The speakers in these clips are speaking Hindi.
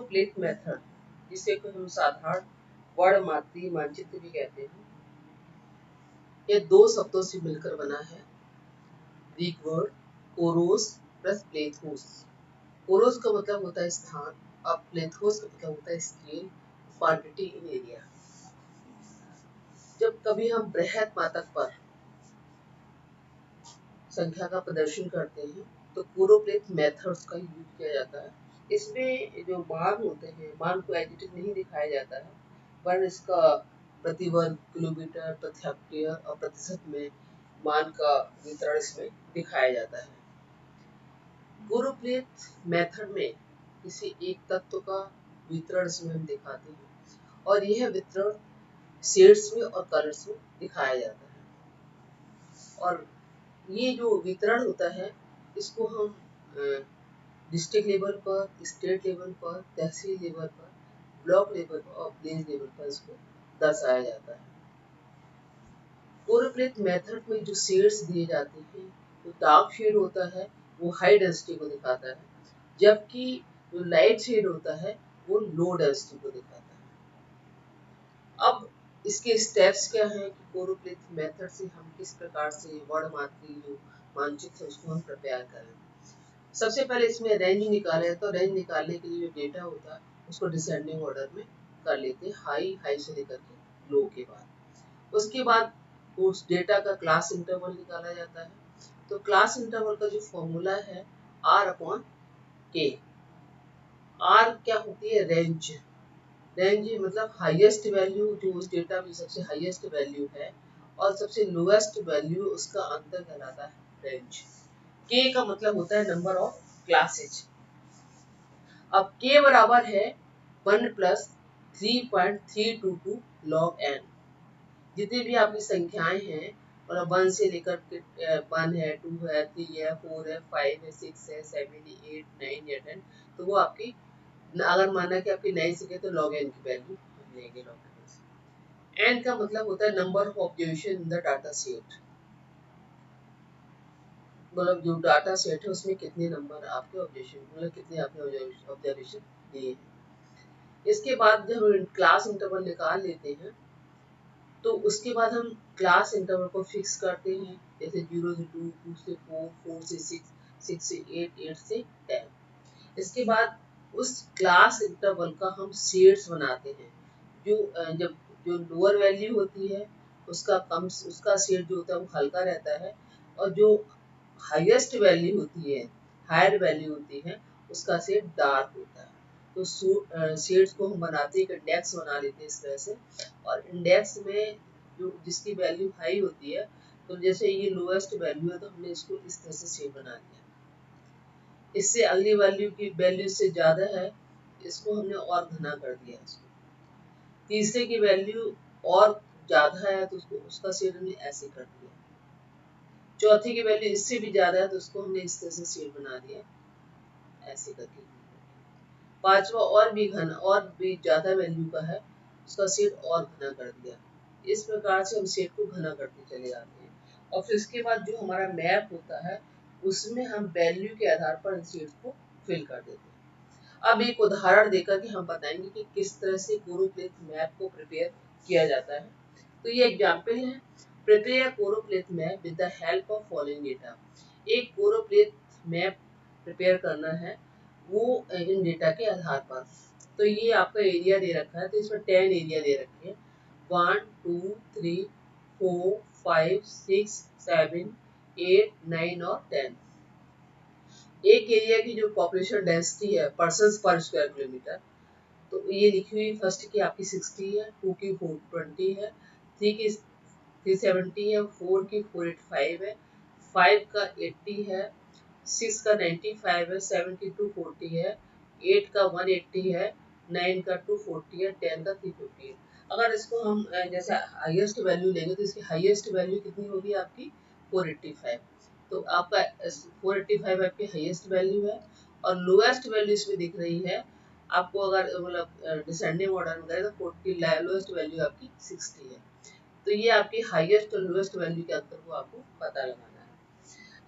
प्लेट मेथड, जिसे को हम साधारण वर्णमात्री मानचित्र भी कहते हैं, ये दो शब्दों से मिलकर बना है। Greek word choros plus plethos. Choros का मतलब होता है स्थान और प्लेथोस का मतलब होता है स्केल, क्वांटिटी इन एरिया। जब कभी हम बृहद मात्रक पर संख्या का प्रदर्शन करते हैं तो कोरोप्लेथ मेथड्स का यूज किया जाता है। इसमें जो मान होते हैं, मान को एज इट इज नहीं दिखाया जाता है, पर इसका प्रति वर्ग किलोमीटर, प्रति हेक्टेयर और प्रतिशत में मान का वितरण इसमें दिखाया जाता है। कोरोप्लेथ मेथड में किसी एक तत्व का वितरण इसमें हम दिखाते हैं और यह वितरण शेड्स में और कलर्स में दिखाया जाता है। और ये जो वितरण होता है इसको हम डिस्ट्रिक्ट लेवल पर, स्टेट लेवल पर, तहसील लेवल पर, ब्लॉक लेवल पर और विलेज लेवल पर इसको दर्शाया जाता है। कोरोप्लेथ मेथड में जो शेड्स दिए जाते हैं, जो डार्क शेड होता है वो हाई डेंसिटी को दिखाता है, जबकि जो लाइट शेड होता है वो लो डेंसिटी को दिखाता है। अब इसके स्टेप्स क्या हैं कि कोरोप्लेथ मेथड से हम किस प्रकार से वर्णमात्री जो मानचित्र उसको हम प्रिपेयर करें। सबसे पहले इसमें रेंज निकाले, तो रेंज निकालने के लिए जो डेटा होता है उसको डिसेंडिंग ऑर्डर में कर लेते हैं, हाई से लेकर के लो के बाद। उसके बाद उस डेटा का क्लास इंटरवल निकाला जाता है। तो क्लास इंटरवल का जो फॉर्मूला है R/K। R क्या होती है? रेंज। रेंज मतलब हाईएस्ट वैल्यू जो उस डेटा में सबसे हाईएस्ट वैल्यू है और सबसे लोएस्ट वैल्यू उसका अंतर कहलाता है रेंज। K का मतलब होता है नंबर ऑफ क्लासेज। अब K बराबर है 1 प्लस 3.322 log n। जितनी भी आपकी संख्याएं हैं, मतलब 1 से लेकर 1 है, 2 है, 3 है, 4 है, 5 है, 6 है, 7 है, 8, 9 या 10, तो वो आपकी अगर माना कि आपकी 9 से तो log n की वैल्यू लेंगे log n। n का मतलब होता है number of observation in the data set, मतलब जो डाटा सेट है उसमें कितने नंबर आपके ऑब्जर्वेशन, मतलब कितने आपने ऑब्जर्वेशन दिए हैं। इसके बाद जब हम क्लास इंटरवल निकाल लेते हैं तो उसके बाद हम क्लास इंटरवल को फिक्स करते हैं, जैसे 0 से 2, 2 से 4, 4 से 6, 6 से 8, 8 से 10। इसके बाद उस क्लास इंटरवल का हम शेड्स बनाते हैं। जब जो लोअर वैल्यू होती है उसका शेड जो होता है वो हल्का रहता है, और जो हाईएस्ट वैल्यू होती है, हायर वैल्यू होती है, उसका शेड डार्क होता है। तो शेड्स को हम बनाते हैं, इंडेक्स बना लेते हैं इस तरह से, और इंडेक्स में जो जिसकी वैल्यू हाई होती है, तो जैसे ये लोएस्ट वैल्यू है तो हमने इसको इस तरह से शेड बना दिया। इससे अगली वैल्यू की वैल्यू से ज्यादा है, इसको हमने और घना कर दिया। इसको तीसरे की वैल्यू और ज्यादा है तो उसका शेड हमने ऐसे कर दिया। चौथे की वैल्यू इससे भी ज्यादा है तो उसको हमने इस तरह से शेड बना दिया, ऐसे करके। पांचवा और भी ज्यादा वैल्यू का है, उसका शेड और घना कर दिया। इस प्रकार से हम शेड को घना करते चले जाते हैं, और फिर इसके बाद जो हमारा मैप होता है उसमें हम वैल्यू के आधार पर इन शेड्स को फिल कर देते हैं। अब एक उदाहरण देकर के हम बताएंगे कि किस तरह से कोरोप्लेथ मैप को प्रिपेयर किया जाता है। तो ये एग्जाम्पल है, prepare choropleth map with the help of following data. एक कोरोप्लेथ मैप प्रिपेयर करना है वो इन डेटा के आधार पर। तो ये आपका एरिया दे रखा है, तो इसमें 10 एरिया दे रखे हैं, 1, 2, 3, 4, 5, 6, 7, 8, 9 और 10। एक एरिया की जो पॉपुलेशन डेंसिटी है पर्सन्स पर स्क्वायर किलोमीटर, तो ये लिखी हुई फर्स्ट की आपकी 60 है, 2 की 420 है, 3 की 370 है, 4 की 485 है, 5 का 80 है, 6 का 95 है, 7 की 240 है, 8 का 180 है, 9 का 240 है, 10 का 350 है। अगर इसको हम जैसे हाईएस्ट वैल्यू लेंगे तो इसकी हाईएस्ट वैल्यू कितनी होगी आपकी 485। तो आपका 485 आपकी हाईएस्ट वैल्यू है, और लोएस्ट वैल्यू इसमें दिख रही है आपको, अगर मतलब डिसेंडिंग ऑर्डर में करें तो 40 लोएस्ट वैल्यू आपकी 60 है। तो ये आपकी हाईएस्ट और लोएस्ट वैल्यू के अंतर को आपको पता लगाना है।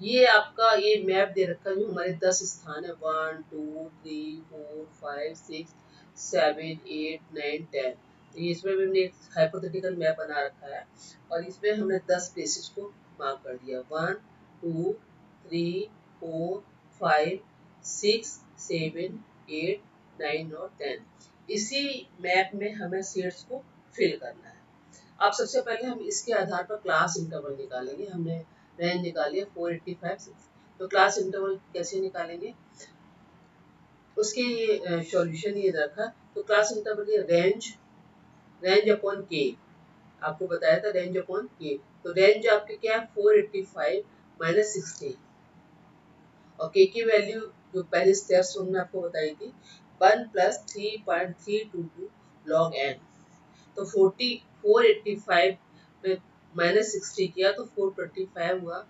ये आपका ये मैप दे रखा है जो हमारे 10 स्थान है, 1, 2, 3, 4, 5, 6, 7 8 9 10। तो इसमें भी हमने एक हाइपोथेटिकल मैप बना रखा है और इसमें हमने 10 प्लेसेस को मार्क कर दिया। 1 2 3 4 5 6 7 8 9 और 10। इसी मैप में हमें सीट्स को फिल करना है। अब सबसे पहले हम इसके आधार पर क्लास इंटरवल निकालेंगे। हमने रेंज निकाली है 485 6। तो क्लास इंटरवल कैसे निकालेंगे, उसके ये सॉल्यूशन ये रखा। तो क्लास इंटरवल ये रेंज अपॉन के, आपको बताया था रेंज अपॉन के। तो रेंज आपकी क्या है 485 माइनस 60 और के की वैल्यू जो पहले स्टेप्स हमने आपको बताई थी 1 प्लस 3.322 लॉग एन। तो 485 में माइनस 60 किया तो 425 हुआ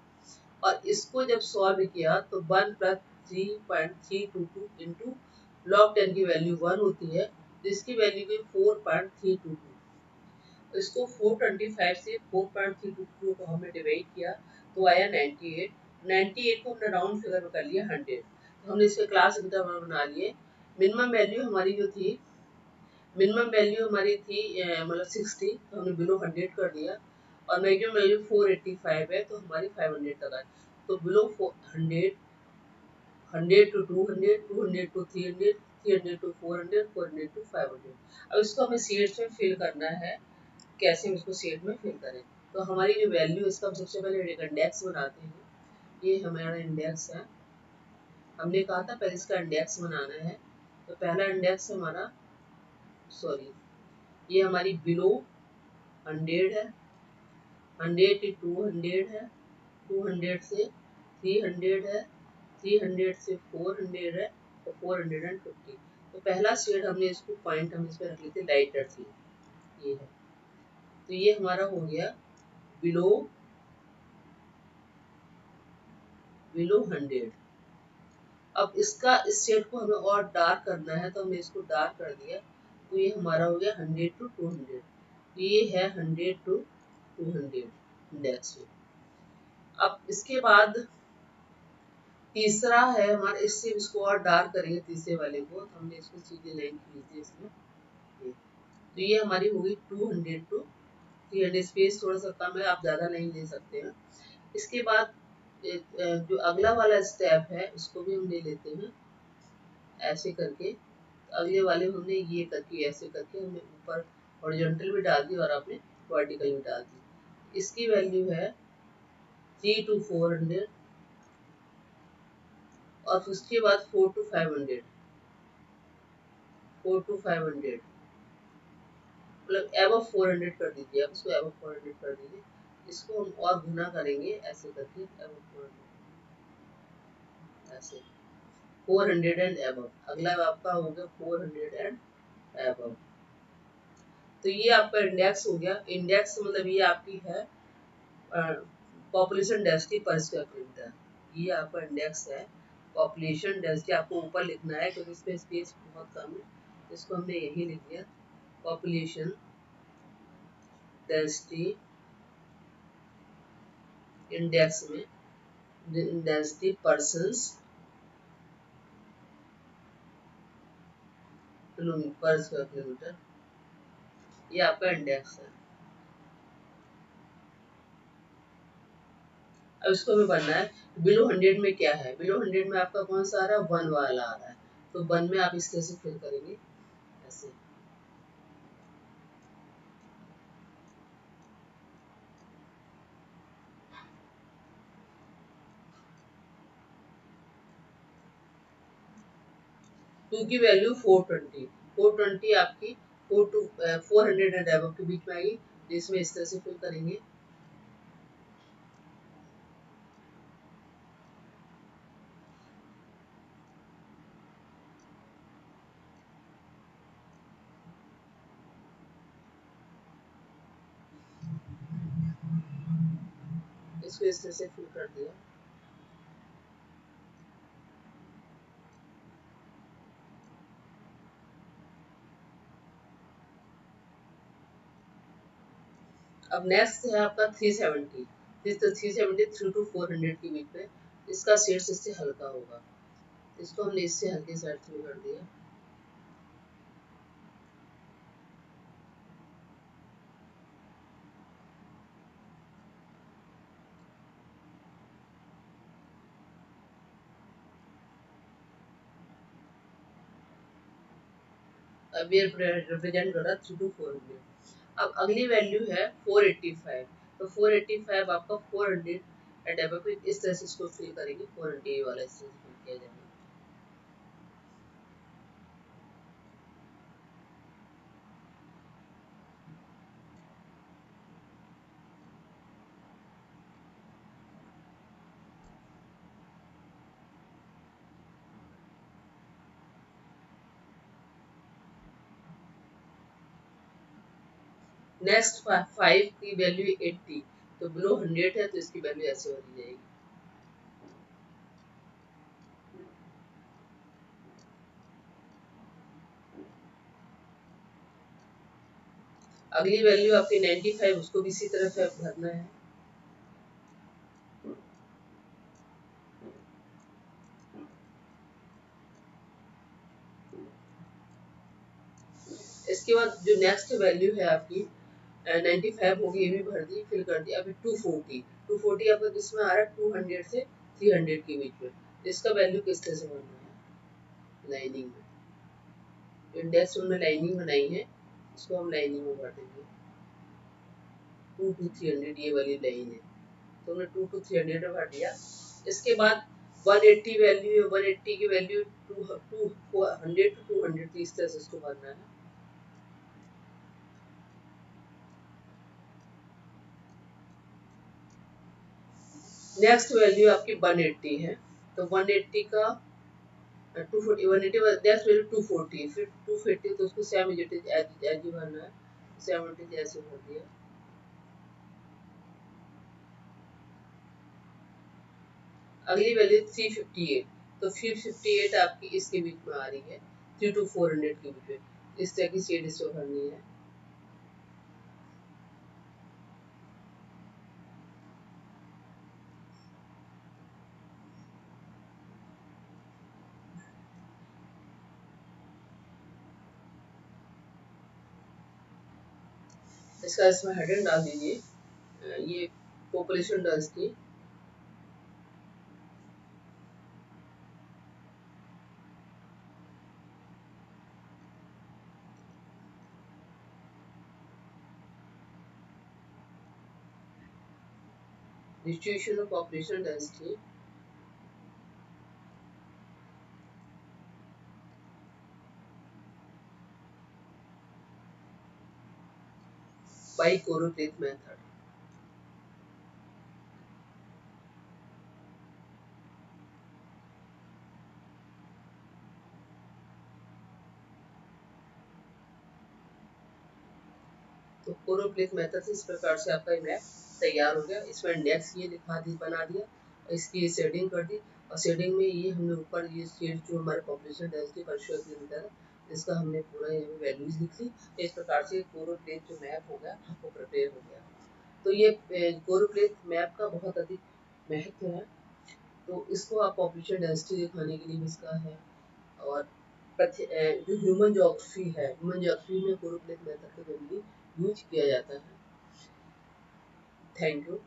और इसको जब सॉल्व किया तो 1 प्लस 3.322 इंटू लॉग 10 की वैल्यू 1 होती है तो इसकी वैल्यू भी 4.322। तो इसको 425 से 4.322 को हमने डिवाइड किया तो आया 98। 98 को हमने राउंड फिगर में कर लिया 100। तो हमने इसके क्लास इंटरवल बना लिए। मिनिमम वैल्यू हमारी जो थी, मिनिमम वैल्यू हमारी थी मतलब 60, तो हमने बिलो 100 कर दिया और मैक्सिमम वैल्यू 485 है तो हमारी 500 तक आई। तो below 100, 100 to 200, 200 to 300, 300 to 400, 400 to 500। अब इसको हमें सीट्स में फिल करना है। कैसे हम इसको सीट में फिल करें, तो हमारी जो वैल्यू, इसका हम सबसे पहले एक इंडेक्स बनाते हैं। ये हमारा इंडेक्स है। हमने कहा था पहले इसका इंडेक्स बनाना है। तो पहला इंडेक्स हमारा, सॉरी, ये हमारी बिलो 100 है, 100 से 200 है, 200 से 300 है, 300 से 400 है और 450। तो पहला शेड हमने इसको पॉइंट हम इस पर रख लेते लाइटर थी, ये है। तो ये हमारा हो गया बिलो 100। अब इसका इस शेड को हमें और डार्क करना है तो हमने इसको डार्क कर दिया। तो ये हमारा हो गया 100 to 200। ये है 100 to 200 इंडेक्स में। अब इसके बाद तीसरा है हमारा, इससे इसको और डार्क करेंगे तीसरे वाले को। तो हमने इसको सीधी लाइन खींच दी इसमें। तो ये हमारी होगी 200 to 300। स्पेस थोड़ा सा कम है, आप ज़्यादा नहीं ले सकते हैं। इसके बाद जो अगला वाला स्टेप है उसको भी हम ले लेते हैं ऐसे करके। अगले वाले हमने ये करके ऐसे करके हमने ऊपर हॉरिजॉन्टल भी डाल दी और आपने वर्टिकल भी डाल दी। इसकी वैल्यू है 3 to 400 और उसके बाद 4 to 500, 4 to 500 मतलब एबव 400 कर दीजिए। आप इसको एबव 400 कर दीजिए। इसको हम और गुना करेंगे ऐसे करके एबव 400, ऐसे 400 एंड एबव। अगला आपका हो गया 400 एंड एबव। तो ये आपका इंडेक्स हो गया। इंडेक्स मतलब ये आपकी है पॉपुलेशन डेंसिटी पर स्क्वायर किलोमीटर। ये आपका इंडेक्स है। पॉपुलेशन डेंसिटी आपको ऊपर लिखना है क्योंकि इसमें स्पेस बहुत कम है। इसको हमने यही लिख दिया, पॉपुलेशन डेंसिटी इंडेक्स में डेंसिटी पर्सन्स पर स्क्वायर किलोमीटर। ये आपका इंडेक्स है। अब इसको हमें बनना है बिलो 100 में क्या है। बिलो 100 में आपका कौन सा आ रहा है, 1 वाला आ रहा है। तो 1 में आप इस तरह से फिल करेंगे ऐसे। टू की वैल्यू 420, 420 आपकी 400 एंड अबव के बीच में आएगी। तो इसमें इस तरह से फिल करेंगे। इसको इस तरह से फिल कर दिया। अब नेक्स्ट है आपका 370। 370 3 to 400 के बीच में। इसका शेड्स इससे हल्का होगा। इसको हमने इससे हल्के साइड में कर दिया। रिप्रेजेंट कर रहा है 3 to 400। अब अगली वैल्यू है 485। तो 485 आपका 400 एट एब इस तरह से इसको फिल करेंगे, 400 वाला इस तरह से फिल किया जाएगा। नेक्स्ट 5 की वैल्यू 80, तो बिलो 100 है तो इसकी वैल्यू ऐसे होनी जाएगी। अगली वैल्यू आपकी 95, उसको भी इसी तरह से भरना है। इसके बाद जो नेक्स्ट वैल्यू है आपकी 95 होगी, ये भी भर दी, फिल कर दी। अभी 240 आपका किसमें आ रहा है, 200 से 300 के बीच में। इसका वैल्यू किस तरह से भरना है, लाइनिंग में। इंडेक्स में लाइनिंग बनाई है, इसको हम लाइनिंग में भर देंगे। 2 to 300 ये वाली लाइन है, तो हमने 2 to 300 में भर दिया। इसके बाद 180 वैल्यू है, 180 की वैल्यू 100 to 200 थी, इस तरह से इसको भरना है। नेक्स्ट वैल्यू आपकी 180 है, तो 180 का 240, 180 नेक्स्ट वैल्यू 240, फिर 250, तो उसको सेम एज ही भरना है, सेम एज ऐसे भर दिया। अगली वैल्यू 358, तो 358 आपकी इसके बीच में आ रही है, 3 to 400 के बीच में। इस तरह की शेड इसको भरनी है। इसका इसमें हेडिंग डाल दीजिए, ये population density. Distribution of population density by choropleth method. तो कोरोप्लेथ मेथड से इस प्रकार से आपका मैप तैयार हो गया। इसमें इंडेक्स ये बना दिया, और इसकी शेडिंग कर दी, और शेडिंग में ये हमने ऊपर ये शेड जो हमारे पॉपुलेशन डेंसिटी पर स्क्वायर किलोमीटर है, इसका हमने पूरा यहाँ वैल्यूज लिख ली। तो इस प्रकार से कोरोप्लेथ जो मैप हो गया वो प्रिपेयर हो गया। तो ये कोरोप्लेथ मैप का बहुत अधिक महत्व है। तो इसको आप पॉपुलेशन डेंसिटी दिखाने के लिए भी इसका है, और जो ह्यूमन ज्योग्राफी है, ह्यूमन ज्योग्राफी में कोरोप्लेथ मेथड का जनरली यूज किया जाता है। Thank you.